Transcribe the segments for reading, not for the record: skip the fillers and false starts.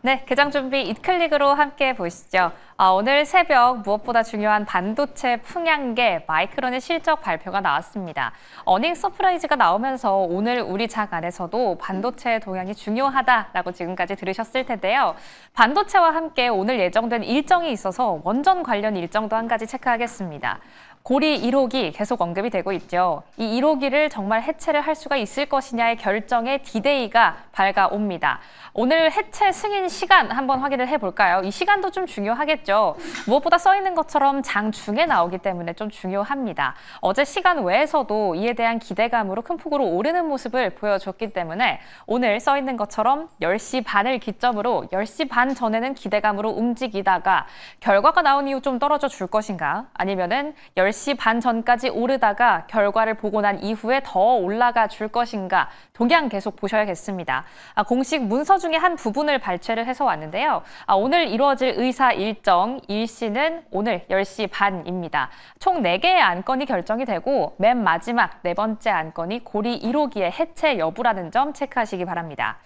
네, 개장 준비 이클릭으로 함께 보시죠. 오늘 새벽 무엇보다 중요한 반도체 풍향계 마이크론의 실적 발표가 나왔습니다. 어닝 서프라이즈가 나오면서 오늘 우리 장 안에서도 반도체 동향이 중요하다라고 지금까지 들으셨을 텐데요. 반도체와 함께 오늘 예정된 일정이 있어서 원전 관련 일정도 한 가지 체크하겠습니다. 고리 1호기 계속 언급이 되고 있죠. 이 1호기를 정말 해체를 할 수가 있을 것이냐의 결정의 디데이가 밝아옵니다. 오늘 해체 승인 시간 한번 확인을 해볼까요? 이 시간도 좀 중요하겠죠. 무엇보다 써 있는 것처럼 장 중에 나오기 때문에 좀 중요합니다. 어제 시간 외에서도 이에 대한 기대감으로 큰 폭으로 오르는 모습을 보여줬기 때문에 오늘 써 있는 것처럼 10시 반을 기점으로 10시 반 전에는 기대감으로 움직이다가 결과가 나온 이후 좀 떨어져 줄 것인가? 아니면은 10시 반 전까지 오르다가 결과를 보고 난 이후에 더 올라가 줄 것인가? 동향 계속 보셔야겠습니다. 공식 문서 중에 한 부분을 발췌를 해서 왔는데요. 오늘 이루어질 의사 일정 일시는 오늘 10시 반입니다. 총 4개의 안건이 결정이 되고 맨 마지막 4번째 안건이 고리 1호기의 해체 여부라는 점 체크하시기 바랍니다.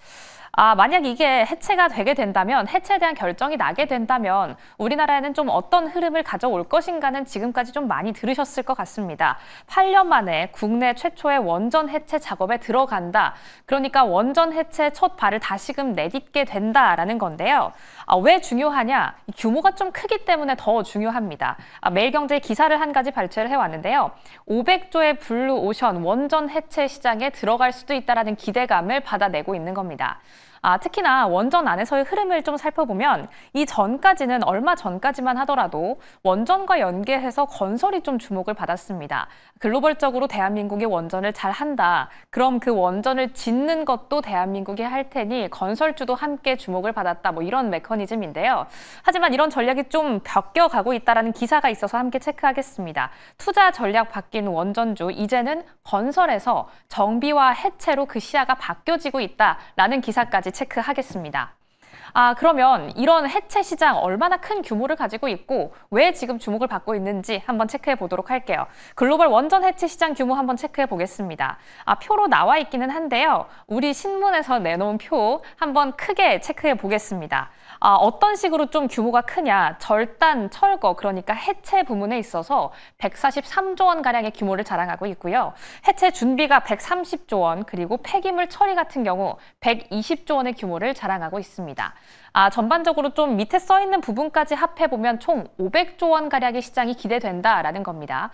만약 이게 해체가 되게 된다면, 해체에 대한 결정이 나게 된다면 우리나라에는 좀 어떤 흐름을 가져올 것인가는 지금까지 좀 많이 들으셨을 것 같습니다. 8년 만에 국내 최초의 원전 해체 작업에 들어간다. 그러니까 원전 해체 첫 발을 다시금 내딛게 된다라는 건데요. 왜 중요하냐? 규모가 좀 크기 때문에 더 중요합니다. 매일경제 기사를 한 가지 발췌를 해왔는데요. 500조의 블루오션 원전 해체 시장에 들어갈 수도 있다는 기대감을 받아내고 있는 겁니다. 특히나 원전 안에서의 흐름을 좀 살펴보면 이 전까지는 얼마 전까지만 하더라도 원전과 연계해서 건설이 좀 주목을 받았습니다. 글로벌적으로 대한민국이 원전을 잘 한다. 그럼 그 원전을 짓는 것도 대한민국이 할 테니 건설주도 함께 주목을 받았다. 뭐 이런 메커니즘인데요. 하지만 이런 전략이 좀 바뀌어가고 있다는 기사가 있어서 함께 체크하겠습니다. 투자 전략 바뀐 원전주, 이제는 건설에서 정비와 해체로 그 시야가 바뀌어지고 있다라는 기사까지 체크하겠습니다. 그러면 이런 해체 시장 얼마나 큰 규모를 가지고 있고 왜 지금 주목을 받고 있는지 한번 체크해 보도록 할게요. 글로벌 원전 해체 시장 규모 한번 체크해 보겠습니다. 표로 나와 있기는 한데요. 우리 신문에서 내놓은 표 한번 크게 체크해 보겠습니다. 어떤 식으로 좀 규모가 크냐? 절단, 철거, 그러니까 해체 부문에 있어서 143조 원가량의 규모를 자랑하고 있고요. 해체 준비가 130조 원, 그리고 폐기물 처리 같은 경우 120조 원의 규모를 자랑하고 있습니다. 전반적으로 좀 밑에 써 있는 부분까지 합해보면 총 500조 원가량의 시장이 기대된다라는 겁니다.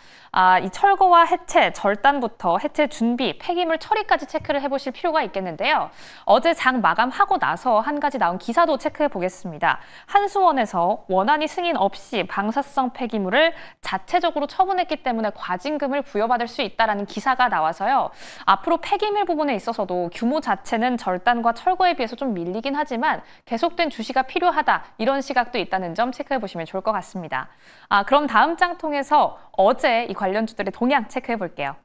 이 철거와 해체, 절단부터 해체 준비, 폐기물 처리까지 체크를 해보실 필요가 있겠는데요. 어제 장 마감하고 나서 한 가지 나온 기사도 체크해 보겠습니다. 한수원에서 원안위 승인 없이 방사성 폐기물을 자체적으로 처분했기 때문에 과징금을 부여받을 수 있다는 기사가 나와서요. 앞으로 폐기물 부분에 있어서도 규모 자체는 절단과 철거에 비해서 좀 밀리긴 하지만 계속된 주시가 필요하다, 이런 시각도 있다는 점 체크해 보시면 좋을 것 같습니다. 그럼 다음 장 통해서 어제 이 관련주들의 동향 체크해 볼게요.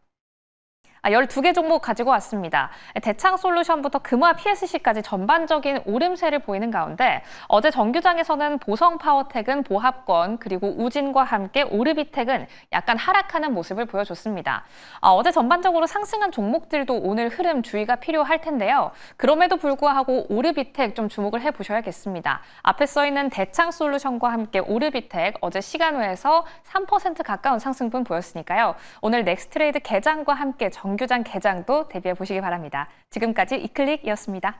12개 종목 가지고 왔습니다. 대창솔루션부터 금화 PSC까지 전반적인 오름세를 보이는 가운데 어제 정규장에서는 보성파워텍은 보합권, 그리고 우진과 함께 오르비텍은 약간 하락하는 모습을 보여줬습니다. 어제 전반적으로 상승한 종목들도 오늘 흐름 주의가 필요할 텐데요. 그럼에도 불구하고 오르비텍 좀 주목을 해보셔야겠습니다. 앞에 써있는 대창솔루션과 함께 오르비텍 어제 시간 외에서 3% 가까운 상승분 보였으니까요. 오늘 넥스트레이드 개장과 함께 정규장 개장도 대비해 보시기 바랍니다. 지금까지 이클릭이었습니다.